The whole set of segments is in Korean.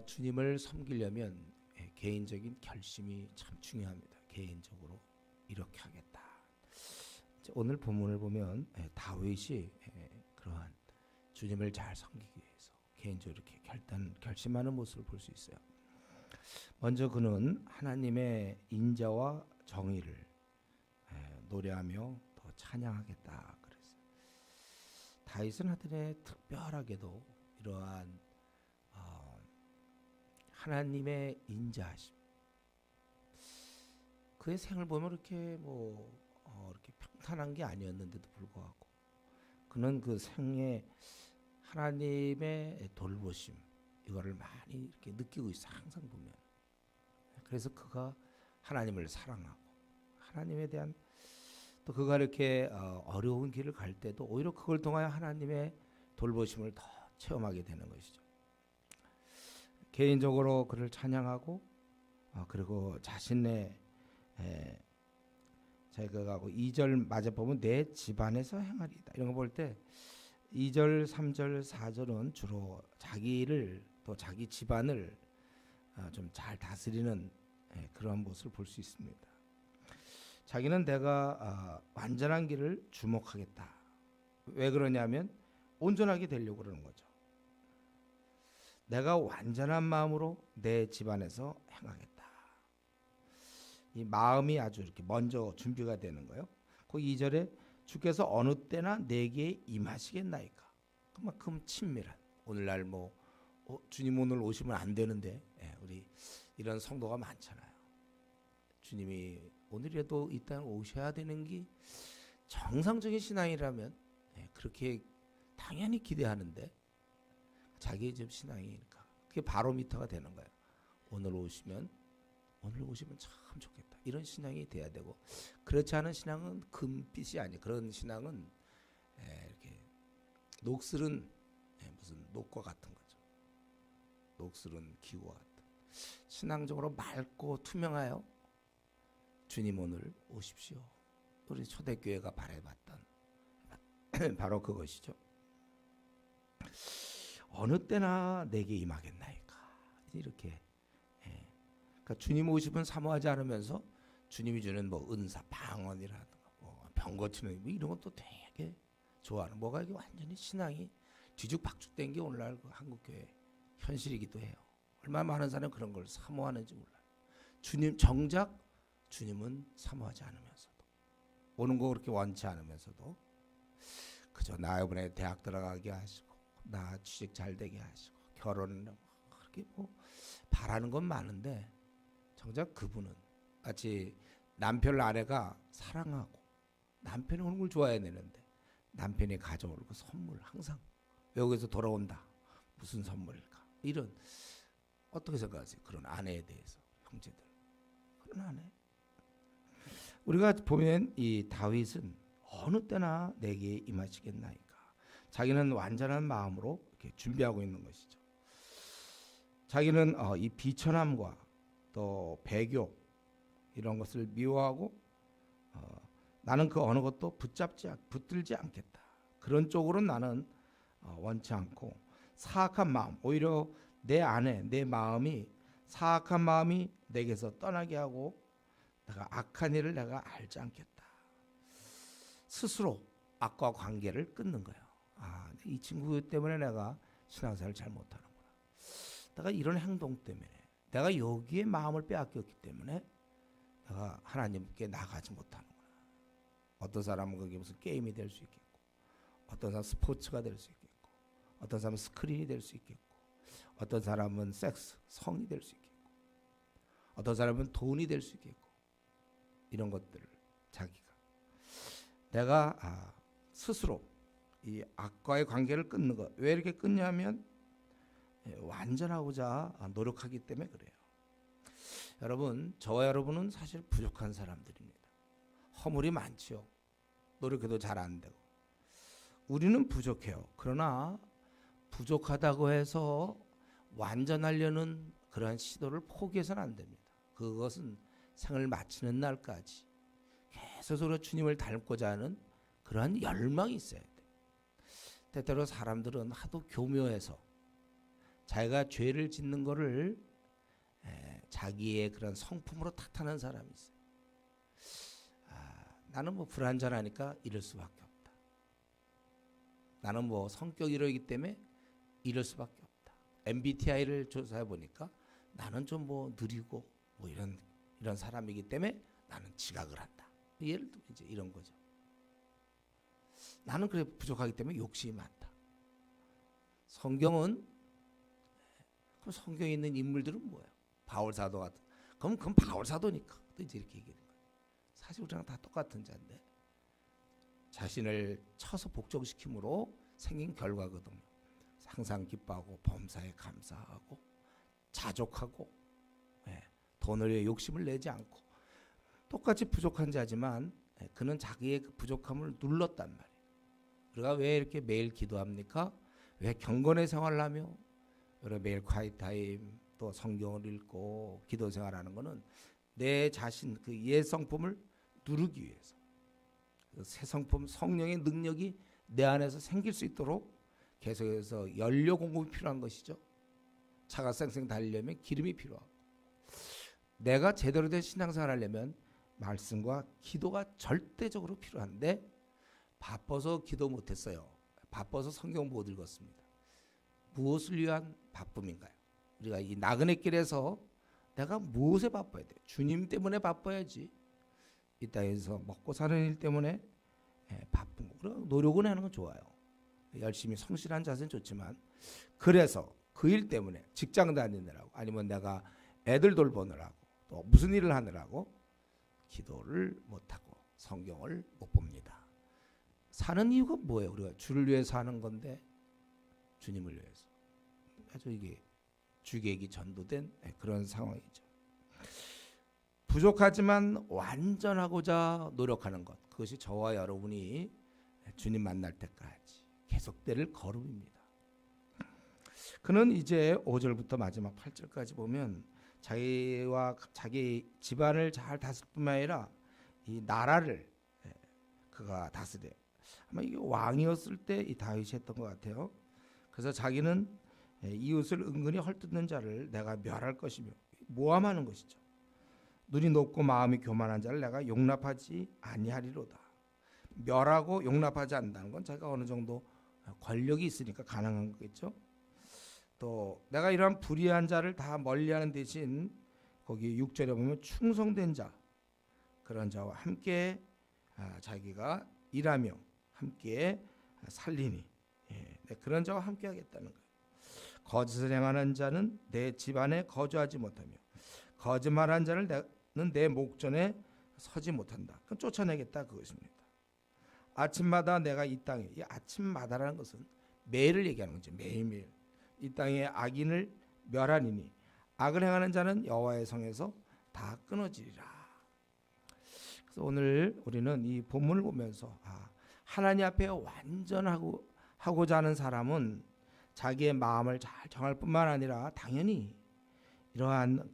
주님을 섬기려면 개인적인 결심이 참 중요합니다. 개인적으로 이렇게 하겠다. 오늘 본문을 보면 다윗이 그러한 주님을 잘 섬기기 위해서 개인적으로 이렇게 결심하는 모습을 볼 수 있어요. 먼저 그는 하나님의 인자와 정의를 노래하며 더 찬양하겠다 그랬어요. 다윗은 하여튼 특별하게도 이러한 하나님의 인자하심, 그의 생을 보면 이렇게 이렇게 평탄한 게 아니었는데도 불구하고 그는 그 생에 하나님의 돌보심 이거를 많이 이렇게 느끼고 있어. 항상 보면. 그래서 그가 하나님을 사랑하고 하나님에 대한 또 그가 이렇게 어려운 길을 갈 때도 오히려 그걸 통하여 하나님의 돌보심을 더 체험하게 되는 것이죠. 개인적으로 그를 찬양하고 그리고 자신의 제가 2절 맞아 보면 내 집안에서 행하리이다. 이런 거 볼 때 2절, 3절, 4절은 주로 자기를 또 자기 집안을 좀 잘 다스리는 그런 모습을 볼 수 있습니다. 자기는 내가 완전한 길을 주목하겠다. 왜 그러냐면 온전하게 되려고 그러는 거죠. 내가 완전한 마음으로 내 집안에서 행하겠다. 이 마음이 아주 이렇게 먼저 준비가 되는 거예요. 그 2절에 주께서 어느 때나 내게 임하시겠나이까. 그만큼 친밀한. 오늘날 주님 오늘 오시면 안 되는데 우리 이런 성도가 많잖아요. 주님이 오늘이라도 이 땅에 오셔야 되는 게 정상적인 신앙이라면 그렇게 당연히 기대하는데 자기의 집 신앙이니까 그게 바로미터가 되는 거예요. 오늘 오시면 참 좋겠다. 이런 신앙이 돼야 되고, 그렇지 않은 신앙은 금빛이 아니에요. 그런 신앙은 이렇게 녹슬은 무슨 녹과 같은 거죠. 녹슬은 기구와 같은. 신앙적으로 맑고 투명하여 주님 오늘 오십시오. 우리 초대교회가 바라봤던 바로 그것이죠. 어느 때나 내게 임하겠나이까. 이렇게 그러니까 주님 오시면 사모하지 않으면서 주님이 주는 은사, 방언이라든가 병 고치는 이런 것도 되게 좋아하는. 뭐가 이게 완전히 신앙이 뒤죽박죽된 게 오늘날 그 한국교회 현실이기도 해요. 얼마나 많은 사람이 그런 걸 사모하는지 몰라요. 정작 주님은 사모하지 않으면서도, 오는 거 그렇게 원치 않으면서도 그저 나 이번에 대학 들어가게 하시고 나 취직 잘 되게 하시고 결혼을 그렇게 바라는 건 많은데, 정작 그분은 마치 남편 아내가 사랑하고 남편이 오는 걸 좋아해야 되는데 남편이 가져올 그 선물, 항상 외국에서 돌아온다, 무슨 선물일까, 이런. 어떻게 생각하세요? 그런 아내에 대해서, 형제들, 그런 아내. 우리가 보면 이 다윗은 어느 때나 내게 임하시겠나이까. 자기는 완전한 마음으로 이렇게 준비하고 있는 것이죠. 자기는 이 비천함과 또 배교 이런 것을 미워하고 나는 그 어느 것도 붙들지 않겠다. 그런 쪽으로는 나는 원치 않고, 사악한 마음, 오히려 내 안에 내 마음이 사악한 마음이 내게서 떠나게 하고 내가 악한 일을 내가 알지 않겠다. 스스로 악과 관계를 끊는 거예요. 이 친구 때문에 내가 신앙생활을 잘 못하는구나. 내가 이런 행동 때문에, 내가 여기에 마음을 빼앗겼기 때문에 내가 하나님께 나가지 못하는구나. 어떤 사람은 그게 무슨 게임이 될 수 있겠고, 어떤 사람은 스포츠가 될 수 있겠고, 어떤 사람은 스크린이 될 수 있겠고, 어떤 사람은 섹스, 성이 될 수 있겠고, 어떤 사람은 돈이 될 수 있겠고, 이런 것들을 자기가 내가 스스로 이 악과의 관계를 끊는 것. 왜 이렇게 끊냐면 완전하고자 노력하기 때문에 그래요. 여러분, 저와 여러분은 사실 부족한 사람들입니다. 허물이 많지요. 노력해도 잘 안 되고. 우리는 부족해요. 그러나 부족하다고 해서 완전하려는 그러한 시도를 포기해서는 안 됩니다. 그것은 생을 마치는 날까지 계속으로 주님을 닮고자 하는 그러한 열망이 있어야 돼. 때때로 사람들은 하도 교묘해서 자기가 죄를 짓는 거를 자기의 그런 성품으로 탓하는 사람이 있어요. 나는 뭐 불완전하니까 이럴 수밖에 없다. 나는 뭐 성격이 이러기 때문에 이럴 수밖에 없다. MBTI를 조사해 보니까 나는 좀 뭐 느리고 뭐 이런 사람이기 때문에 나는 지각을 한다. 예를 들면 이제 이런 거죠. 나는 그래 부족하기 때문에 욕심이 많다. 성경은 그럼 성경에 있는 인물들은 뭐예요? 바울 사도 같은. 그럼 바울 사도니까 또 이제 이렇게 얘기하는 거예요. 사실 우리랑 다 똑같은 자인데 자신을 쳐서 복종시킴으로 생긴 결과거든요. 항상 기뻐하고 범사에 감사하고 자족하고 돈을 위해 욕심을 내지 않고 똑같이 부족한 자지만 그는 자기의 그 부족함을 눌렀단 말이에요. 우리가 왜 이렇게 매일 기도합니까? 왜 경건의 생활을 하며 우리가 매일 콰이타임 또 성경을 읽고 기도 생활하는 것은 내 자신 그 옛 성품을 누르기 위해서 그 새 성품 성령의 능력이 내 안에서 생길 수 있도록 계속해서 연료 공급이 필요한 것이죠. 차가 쌩쌩 달리려면 기름이 필요하고 내가 제대로 된 신앙생활을 하려면 말씀과 기도가 절대적으로 필요한데 바빠서 기도 못했어요. 바빠서 성경 못 읽었습니다. 무엇을 위한 바쁨인가요? 우리가 이 나그네 길에서 내가 무엇에 바빠야 돼? 주님 때문에 바빠야지. 이 땅에서 먹고 사는 일 때문에 바쁜 거. 노력은 하는 건 좋아요. 열심히 성실한 자세는 좋지만 그래서 그 일 때문에 직장 다니느라고 아니면 내가 애들 돌보느라고 또 무슨 일을 하느라고 기도를 못하고 성경을 못 봅니다. 사는 이유가 뭐예요? 우리가 주를 위해서 하는 건데 주님을 위해서. 아주 이게 주객이 전도된 그런 상황이죠. 부족하지만 완전하고자 노력하는 것. 그것이 저와 여러분이 주님 만날 때까지 계속될 걸음입니다. 그는 이제 5절부터 마지막 8절까지 보면 자기와 자기 집안을 잘 다스릴 뿐만 아니라 이 나라를 그가 다스려. 아마 이게 왕이었을 때 이 다윗이 했던 것 같아요. 그래서 자기는 이웃을 은근히 헐뜯는 자를 내가 멸할 것이며 모함하는 것이죠. 눈이 높고 마음이 교만한 자를 내가 용납하지 아니하리로다. 멸하고 용납하지 않는다는 건 자기가 어느 정도 권력이 있으니까 가능한 거겠죠. 또 내가 이러한 불의한 자를 다 멀리하는 대신 거기 6절에 보면 충성된 자 그런 자와 함께 자기가 일하며 함께 살리니 그런 자와 함께 하겠다는 거예요. 거짓을 행하는 자는 내 집안에 거주하지 못하며 거짓말하는 자는 내 목전에 서지 못한다. 그럼 쫓아내겠다 그것입니다. 아침마다 내가 이 땅에 이 아침마다라는 것은 매일을 얘기하는 거죠. 매일매일 이 땅의 악인을 멸하니니 악을 행하는 자는 여호와의 성에서 다 끊어지리라. 그래서 오늘 우리는 이 본문을 보면서 하나님 앞에 완전하고자 하는 사람은 자기의 마음을 잘 정할 뿐만 아니라 당연히 이러한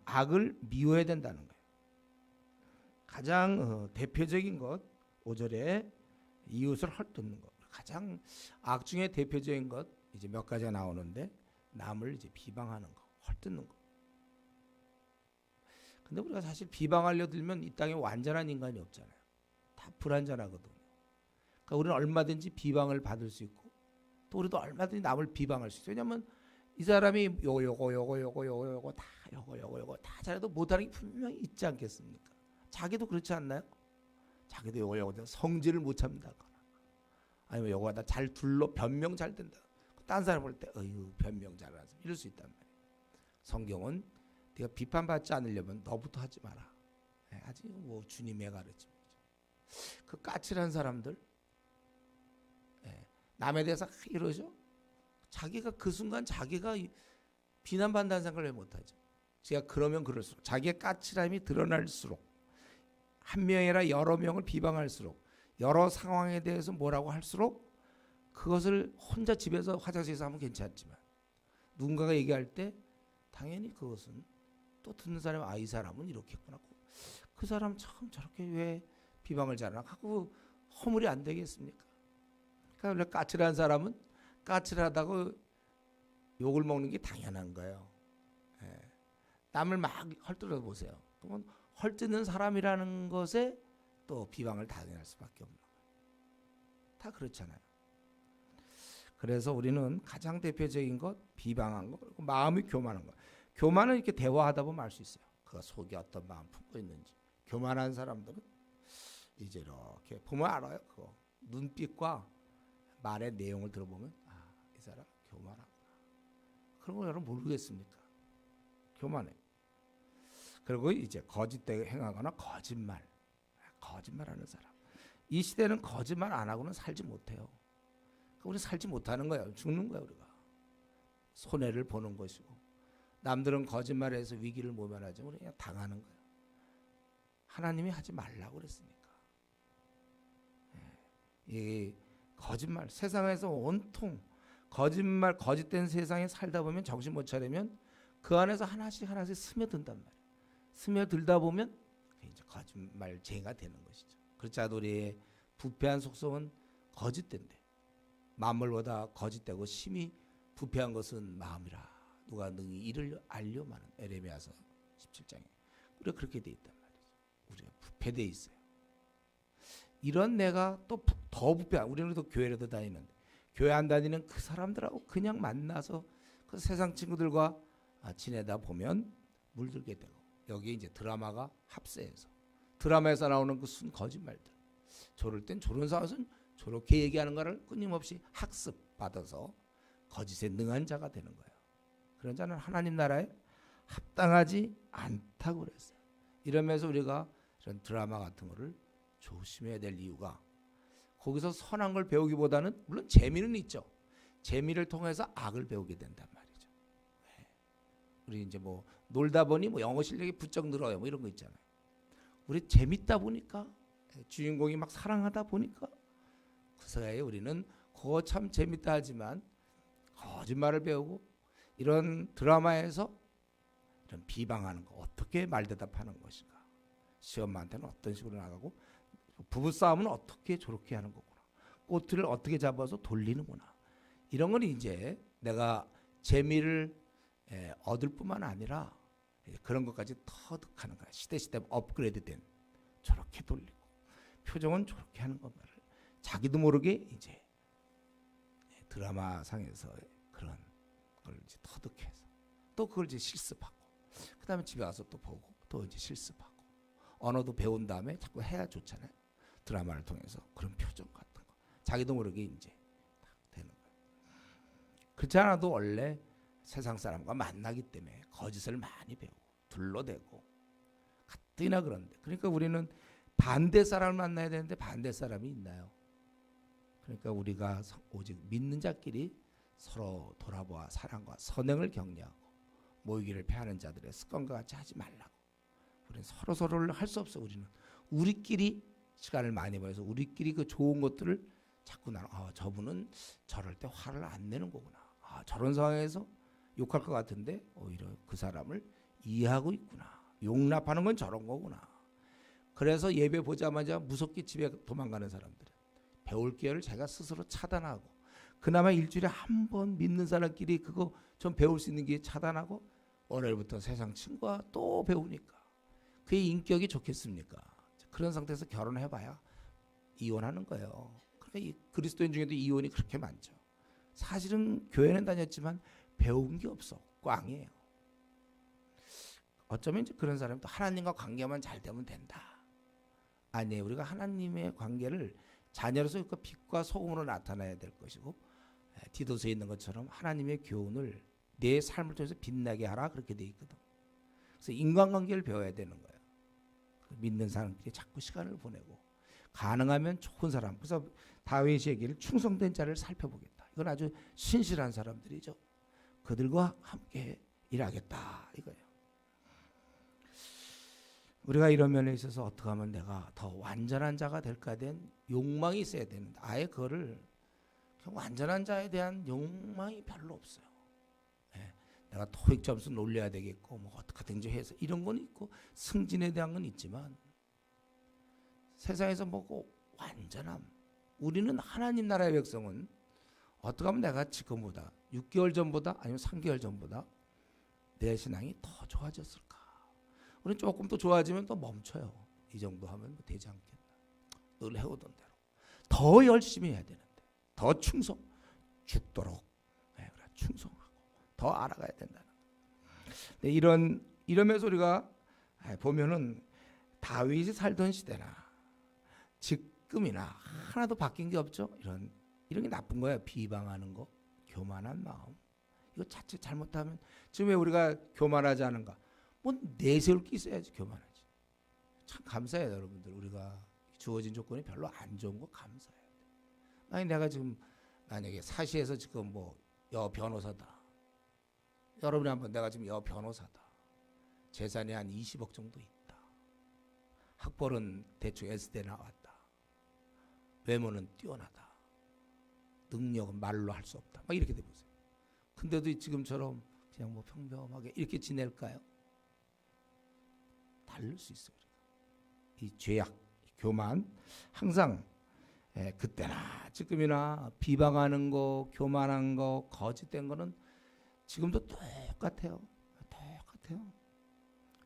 악을 미워해야 된다는 거예요. 가장 대표적인 것 5절에 이웃을 헐뜯는 것. 가장 악 중에 대표적인 것 이제 몇 가지가 나오는데 남을 이제 비방하는 거, 헐뜯는 거. 근데 우리가 사실 비방하려 들면 이 땅에 완전한 인간이 없잖아요. 다 불완전하거든요. 그러니까 우리는 얼마든지 비방을 받을 수 있고 또 우리도 얼마든지 남을 비방할 수 있어요. 왜냐하면 이 사람이 요거 다 잘해도 못하는 게 분명히 있지 않겠습니까? 자기도 그렇지 않나요? 자기도 요거 성질을 못 참는다거나 아니면 요거 잘 둘러 변명 잘 된다. 딴 사람 볼 때 변명 잘하는 사람 이럴 수 있단 말이에요. 성경은 네가 비판받지 않으려면 너부터 하지 마라. 아직 뭐 주님의 가르침이죠. 그 까칠한 사람들 남에 대해서 이러죠. 자기가 그 순간 자기가 비난받는다는 생각을 왜 못하죠. 제가 그러면 그럴수록 자기의 까칠함이 드러날수록 한 명이라 여러 명을 비방할수록 여러 상황에 대해서 뭐라고 할수록 그것을 혼자 집에서 화장실에서 하면 괜찮지만 누군가가 얘기할 때 당연히 그것은 또 듣는 사람이 이 사람은 이렇게 했구나. 그 사람 참 저렇게 왜 비방을 잘하나 하고 허물이 안 되겠습니까? 그러니까 원래 까칠한 사람은 까칠하다고 욕을 먹는 게 당연한 거예요. 예. 남을 막 헐뜯어 보세요. 그러면 헐뜯는 사람이라는 것에 또 비방을 당연할 수밖에 없는 거예요. 다 그렇잖아요. 그래서 우리는 가장 대표적인 것 비방한 거, 그리고 마음이 교만한 거. 교만은 이렇게 대화하다 보면 알 수 있어요. 그가 속에 어떤 마음 품고 있는지. 교만한 사람들은 이제 이렇게 보면 알아요. 그거 눈빛과 말의 내용을 들어보면 이 사람 교만하구나. 그런 거 여러분 모르겠습니까? 교만해. 그리고 이제 거짓되게 행하거나 거짓말하는 사람. 이 시대는 거짓말 안 하고는 살지 못해요. 우리 살지 못하는 거예요. 죽는 거예요. 우리가 손해를 보는 것이고, 남들은 거짓말해서 위기를 모면하지 우리 그냥 당하는 거예요. 하나님이 하지 말라고 그랬으니까. 이 거짓말, 세상에서 온통 거짓말, 거짓된 세상에 살다 보면 정신 못 차리면 그 안에서 하나씩 스며든단 말이에요. 스며들다 보면 이제 거짓말쟁이가 되는 것이죠. 그렇지 않아도 우리의 부패한 속성은 거짓된대. 만물보다 거짓되고 심히 부패한 것은 마음이라 누가 능히 이를 알려마는 에레미야서 17장에 우리가 그렇게 돼 있단 말이죠. 우리가 부패돼 있어요. 이런 내가 또 더 부패한, 우리는 또 교회라도 다니는데 교회 안 다니는 그 사람들하고 그냥 만나서 그 세상 친구들과 지내다 보면 물들게 되고, 여기에 이제 드라마가 합세해서 드라마에서 나오는 그 순 거짓말들, 저럴 땐 저런 상황에서는 저렇게 얘기하는 거를 끊임없이 학습받아서 거짓에 능한 자가 되는 거예요. 그런 자는 하나님 나라에 합당하지 않다고 그랬어요. 이러면서 우리가 이런 드라마 같은 거를 조심해야 될 이유가, 거기서 선한 걸 배우기보다는 물론 재미는 있죠. 재미를 통해서 악을 배우게 된단 말이죠. 우리 이제 뭐 놀다 보니 뭐 영어 실력이 부쩍 늘어요. 뭐 이런 거 있잖아요. 우리 재밌다 보니까, 주인공이 막 사랑하다 보니까 그 사이에 우리는 그거 참 재밌다 하지만 거짓말을 배우고, 이런 드라마에서 이런 비방하는 거, 어떻게 말대답하는 것인가, 시엄마한테는 어떤 식으로 나가고, 부부싸움은 어떻게 저렇게 하는 거구나, 꼬투리를 어떻게 잡아서 돌리는구나, 이런 건 이제 내가 재미를 얻을 뿐만 아니라 그런 것까지 터득하는 거야. 시대 업그레이드된, 저렇게 돌리고 표정은 저렇게 하는 것만을 자기도 모르게 이제 드라마 상에서 그런 걸 이제 터득해서 또 그걸 이제 실습하고, 그 다음에 집에 와서 또 보고 또 이제 실습하고, 언어도 배운 다음에 자꾸 해야 좋잖아요. 드라마를 통해서 그런 표정 같은 거 자기도 모르게 이제 되는 거예요. 그렇지 않아도 원래 세상 사람과 만나기 때문에 거짓을 많이 배우고 둘러대고 가뜩이나 그런데, 그러니까 우리는 반대 사람을 만나야 되는데 반대 사람이 있나요? 그러니까 우리가 오직 믿는 자끼리 서로 돌아보아 사랑과 선행을 격려하고 모이기를 패하는 자들의 습관과 같이 하지 말라고. 우리는 서로를 할 수 없어. 우리는 우리끼리 시간을 많이 보내서 우리끼리 그 좋은 것들을 자꾸 나눠. 저분은 저럴 때 화를 안 내는 거구나. 저런 상황에서 욕할 것 같은데 오히려 그 사람을 이해하고 있구나. 용납하는 건 저런 거구나. 그래서 예배 보자마자 무섭게 집에 도망가는 사람들은 배울 기회를 자기가 스스로 차단하고, 그나마 일주일에 한 번 믿는 사람끼리 그거 좀 배울 수 있는 기회 차단하고, 오늘부터 세상 친구와 또 배우니까 그의 인격이 좋겠습니까? 그런 상태에서 결혼해봐야 이혼하는 거예요. 그러니까 이 그리스도인 중에도 이혼이 그렇게 많죠. 사실은 교회는 다녔지만 배운 게 없어. 꽝이에요. 어쩌면 이제 그런 사람이 또 하나님과 관계만 잘 되면 된다. 아니에요. 우리가 하나님의 관계를 자녀로서 그 빛과 소금으로 나타나야 될 것이고, 디도서에 있는 것처럼 하나님의 교훈을 내 삶을 통해서 빛나게 하라, 그렇게 돼 있거든. 그래서 인간관계를 배워야 되는 거예요. 믿는 사람끼리 자꾸 시간을 보내고, 가능하면 좋은 사람. 그래서 다윗이 얘기를 충성된 자를 살펴보겠다. 이건 아주 신실한 사람들이죠. 그들과 함께 일하겠다 이거예요. 우리가 이런 면에 있어서 어떻게 하면 내가 더 완전한 자가 될까 된 욕망이 있어야 되는데, 아예 그거를 완전한 자에 대한 욕망이 별로 없어요. 내가 토익 점수 놀려야 되겠고 뭐 어떻게든지 해서 이런 건 있고, 승진에 대한 건 있지만 세상에서 뭐고 완전함, 우리는 하나님 나라의 백성은 어떻게 하면 내가 지금보다 6개월 전보다 아니면 3개월 전보다 내 신앙이 더 좋아졌을까? 우리는 조금 더 좋아지면 또 멈춰요. 이 정도 하면 뭐 되지 않겠나? 늘 해오던 대로 더 열심히 해야 되는데 더 충성, 죽도록 충성하고 더 알아가야 된다는. 네, 이러면서 우리가 보면은 다윗이 살던 시대나 지금이나 하나도 바뀐 게 없죠. 이런 게 나쁜 거예요. 비방하는 거, 교만한 마음. 이거 자칫 잘못하면 지금 왜 우리가 교만하지 않은가? 뭐 내세울 게 있어야지 교만하지. 참 감사해요, 여러분들. 우리가 주어진 조건이 별로 안 좋은 거 감사해요. 아니 내가 지금 만약에 사시에서 지금 뭐 여 변호사다. 여러분이 한번 내가 지금 여 변호사다. 재산이 한 20억 정도 있다. 학벌은 대충 S대 나왔다. 외모는 뛰어나다. 능력은 말로 할 수 없다. 막 이렇게 돼 보세요. 근데도 지금처럼 그냥 뭐 평범하게 이렇게 지낼까요? 다를 수 있어요. 이 죄악, 교만 항상 그때나 지금이나 비방하는 거, 교만한 거, 거짓된 거는 지금도 똑같아요. 똑같아요.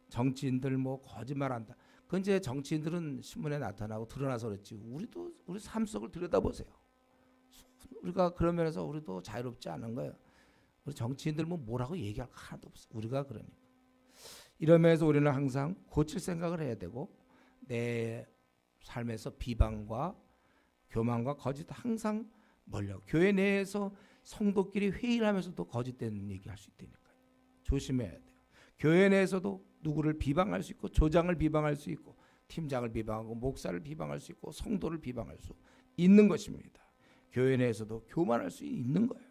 정치인들 뭐 거짓말한다. 그건 이제 정치인들은 신문에 나타나고 드러나서 그렇지. 우리도 우리 삶 속을 들여다보세요. 우리가 그런 면에서 우리도 자유롭지 않은 거예요. 우리 정치인들 뭐 뭐라고 얘기할 거 하나도 없어. 우리가 그러니까. 이러면서 우리는 항상 고칠 생각을 해야 되고 내 삶에서 비방과 교만과 거짓 항상 멀려. 교회 내에서 성도끼리 회의를 하면서도 거짓된 얘기할 수 있다니까요. 조심해야 돼요. 교회 내에서도 누구를 비방할 수 있고 조장을 비방할 수 있고 팀장을 비방하고 목사를 비방할 수 있고 성도를 비방할 수 있는 것입니다. 교회 내에서도 교만할 수 있는 거예요.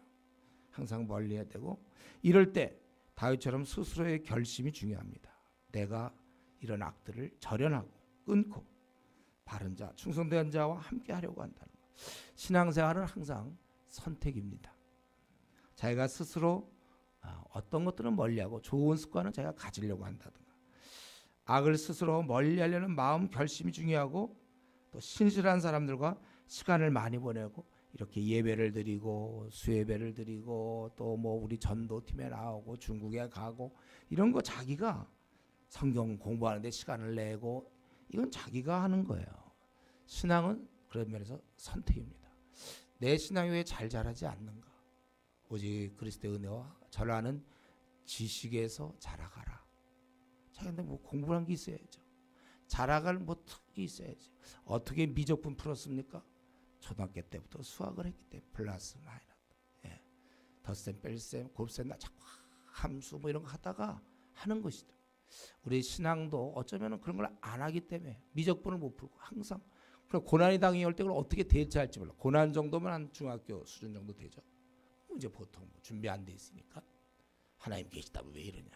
항상 멀리해야 되고 이럴 때 다윗처럼 스스로의 결심이 중요합니다. 내가 이런 악들을 절연하고 끊고 바른 자, 충성된 자와 함께 하려고 한다는 것. 신앙생활은 항상 선택입니다. 자기가 스스로 어떤 것들은 멀리하고 좋은 습관은 자기가 가지려고 한다든가 악을 스스로 멀리하려는 마음 결심이 중요하고 또 신실한 사람들과 시간을 많이 보내고 이렇게 예배를 드리고 수예배를 드리고 또 뭐 우리 전도팀에 나오고 중국에 가고 이런 거 자기가 성경 공부하는데 시간을 내고 이건 자기가 하는 거예요. 신앙은 그런 면에서 선택입니다. 내 신앙이 왜 잘 자라지 않는가? 오직 그리스도의 은혜와 전하는 지식에서 자라가라. 자기한테 뭐 공부한 게 있어야죠. 자라갈 뭐 특이 있어야지. 어떻게 미적분 풀었습니까? 초등학교 때부터 수학을 했기 때문에 플러스 마이너스, 덧셈, 뺄셈, 곱셈, 나 자꾸 함수 뭐 이런 거 하다가 하는 것이다. 우리 신앙도 어쩌면 그런 걸 안 하기 때문에 미적분을 못 풀고 항상 그럼 고난이 당해올 때 그걸 어떻게 대처할지 몰라. 고난 정도면 한 중학교 수준 정도 되죠. 이제 보통 뭐 준비 안 돼 있으니까 하나님 계시다면 왜 이러냐?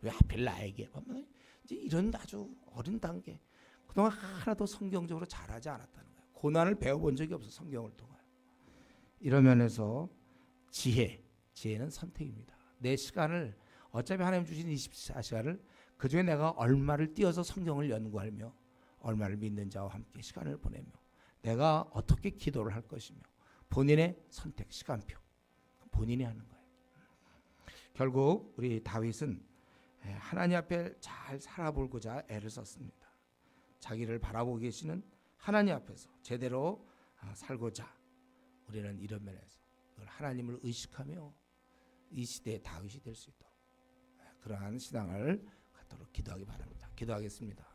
왜 하필 나에게? 보면 이제 이런 아주 어린 단계. 그동안 하나도 성경적으로 잘하지 않았다는 거예요. 고난을 배워본 적이 없어 성경을 통하여. 이런 면에서 지혜는 선택입니다. 내 시간을 어차피 하나님 주신 24시간을 그중에 내가 얼마를 띄어서 성경을 연구하며 얼마를 믿는 자와 함께 시간을 보내며 내가 어떻게 기도를 할 것이며 본인의 선택 시간표 본인이 하는 거예요. 결국 우리 다윗은 하나님 앞에 잘 살아보고자 애를 썼습니다. 자기를 바라보고 계시는 하나님 앞에서 제대로 살고자 우리는 이런 면에서 하나님을 의식하며 이 시대의 다윗이 될 수 있도록 그러한 신앙을 갖도록 기도하기 바랍니다. 기도하겠습니다.